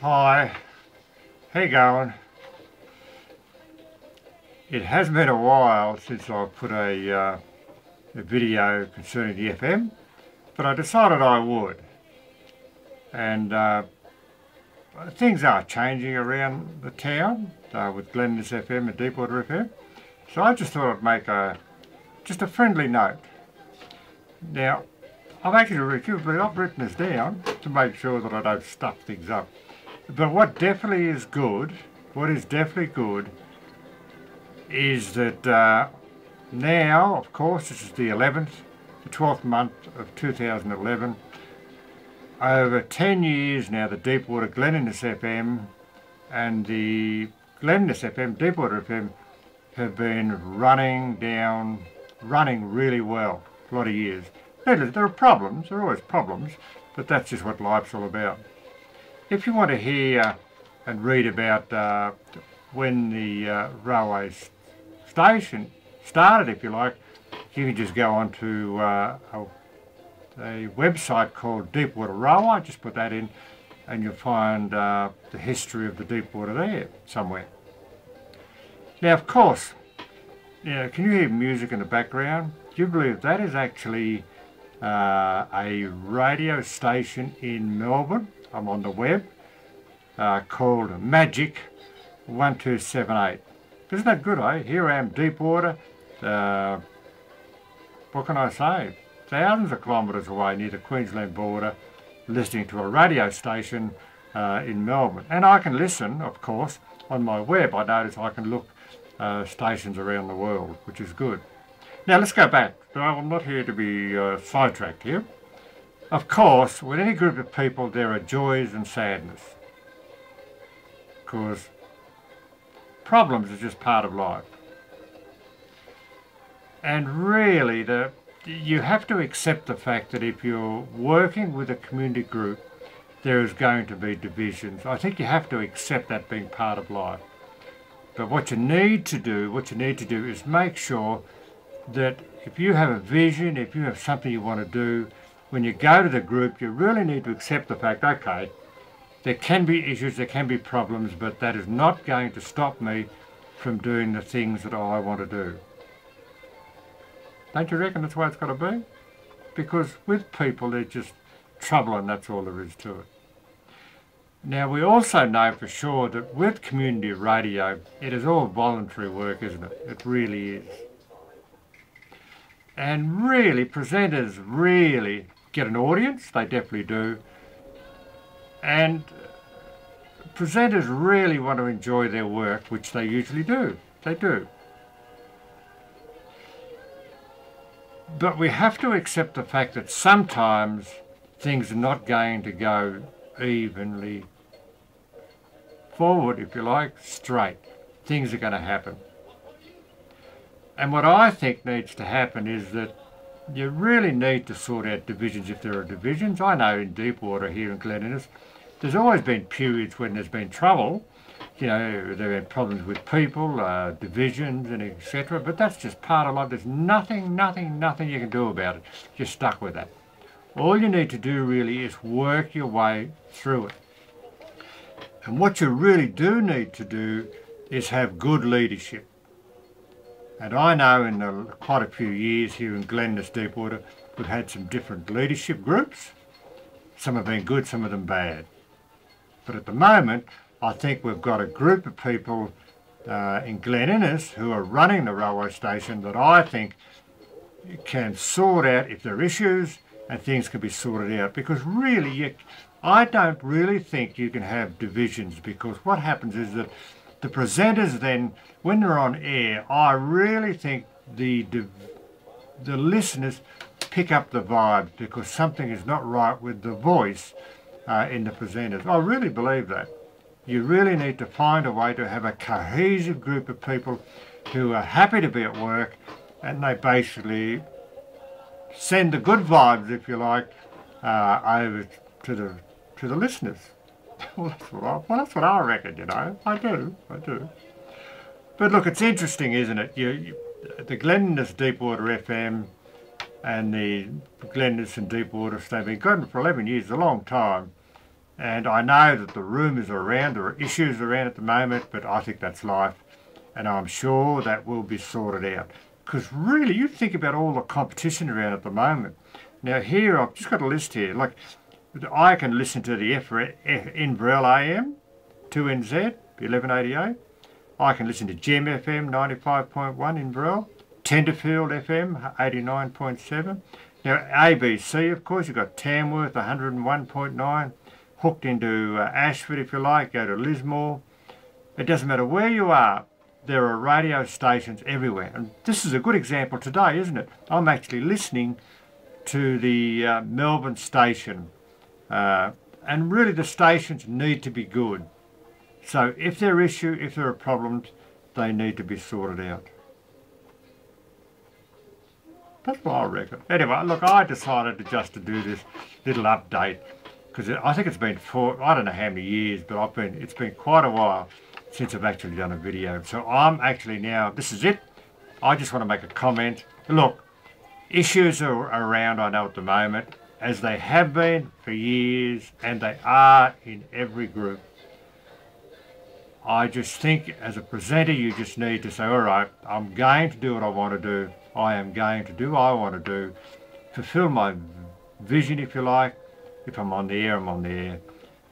Hi, how you going? It has been a while since I've put a video concerning the FM, but I decided I would. And things are changing around the town with Glen Innes FM and Deepwater FM. So I just thought I'd make just a friendly note. Now, I've written this down to make sure that I don't stuff things up. But what is definitely good, is that now, of course, this is the 12th month of 2011. Over 10 years now, the Deepwater Glen Innes FM and the Glen Innes FM, Deepwater FM, have been running really well. A lot of years. There are problems, there are always problems, but that's just what life's all about. If you want to hear and read about when the railway station started, if you like, you can just go onto a website called Deepwater Railway. Just put that in and you'll find the history of the Deepwater there somewhere. Now, of course, can you hear music in the background? Do you believe that is actually a radio station in Melbourne? I'm on the web, called Magic 1278. Isn't that good, eh? Here I am, Deepwater, what can I say? Thousands of kilometres away near the Queensland border, listening to a radio station in Melbourne. And I can listen, of course, on my web. I notice I can look stations around the world, which is good. Now let's go back. I'm not here to be sidetracked here. Of course, with any group of people there are joys and sadness, because problems are just part of life. And really, you have to accept the fact that if you're working with a community group, there is going to be divisions. I think you have to accept that being part of life. But what you need to do is make sure that if you have a vision, if you have something you want to do, when you go to the group, you really need to accept the fact, okay, there can be issues, there can be problems, but that is not going to stop me from doing the things that I want to do. Don't you reckon that's the way it's got to be? Because with people, there's just trouble, and that's all there is to it. Now, we also know for sure that with community radio, it is all voluntary work, isn't it? It really is. And really, presenters really get an audience, they definitely do. And presenters really want to enjoy their work, which they usually do. They do. But we have to accept the fact that sometimes things are not going to go evenly forward, if you like, straight. Things are going to happen. And what I think needs to happen is that you really need to sort out divisions if there are divisions. I know in Deepwater here in Glen Innes, there's always been periods when there's been trouble. You know, there have been problems with people, divisions and etc. But that's just part of life. There's nothing you can do about it. You're stuck with that. All you need to do really is work your way through it. And what you really do need to do is have good leadership. And I know in quite a few years here in Glen Innes Deepwater, we've had some different leadership groups. Some have been good, some of them bad. But at the moment, I think we've got a group of people in Glen Innes who are running the railway station that I think can sort out if there are issues, and things can be sorted out. Because really, I don't really think you can have divisions, because what happens is that the presenters then, when they're on air, I really think the listeners pick up the vibe, because something is not right with the voice in the presenters. I really believe that. You really need to find a way to have a cohesive group of people who are happy to be at work, and they basically send the good vibes, if you like, over to the listeners. Well, that's what I reckon, you know. I do. But look, it's interesting, isn't it? The Glen Innes Deepwater FM and the Glen Innes and Deepwater, they've been going for 11 years, a long time. And I know that the rumours are around, there are issues around at the moment, but I think that's life. And I'm sure that will be sorted out. Because really, you think about all the competition around at the moment. Now here, I've just got a list here. Like, I can listen to the Inverell AM, 2NZ, 1188. I can listen to Gem FM, 95.1 Inverell. Tenterfield FM, 89.7. Now ABC, of course, you've got Tamworth, 101.9. Hooked into Ashford, if you like, go to Lismore. It doesn't matter where you are, there are radio stations everywhere. And this is a good example today, isn't it? I'm actually listening to the Melbourne station. And really the stations need to be good. So if there are problems, they need to be sorted out. That's what I reckon. Anyway, look, I decided to do this little update because I think it's been I don't know how many years, but it's been quite a while since I've actually done a video. So I'm actually now, this is it. I just want to make a comment. Look, issues are around, I know at the moment, as they have been for years, and they are in every group. I just think as a presenter, you just need to say, all right, I'm going to do what I want to do. I am going to do what I want to do. Fulfill my vision, if you like. If I'm on the air, I'm on the air.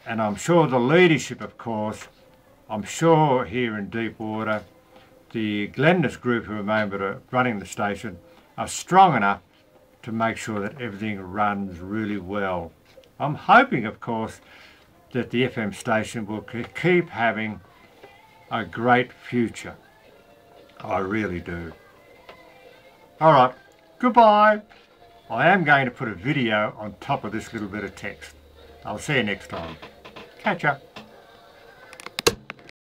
And I'm sure the leadership, of course, I'm sure here in Deepwater, the Glen Innes group who are running the station are strong enough to make sure that everything runs really well. I'm hoping, of course, that the FM station will keep having a great future. I really do. All right, goodbye. I am going to put a video on top of this little bit of text. I'll see you next time. Catch ya.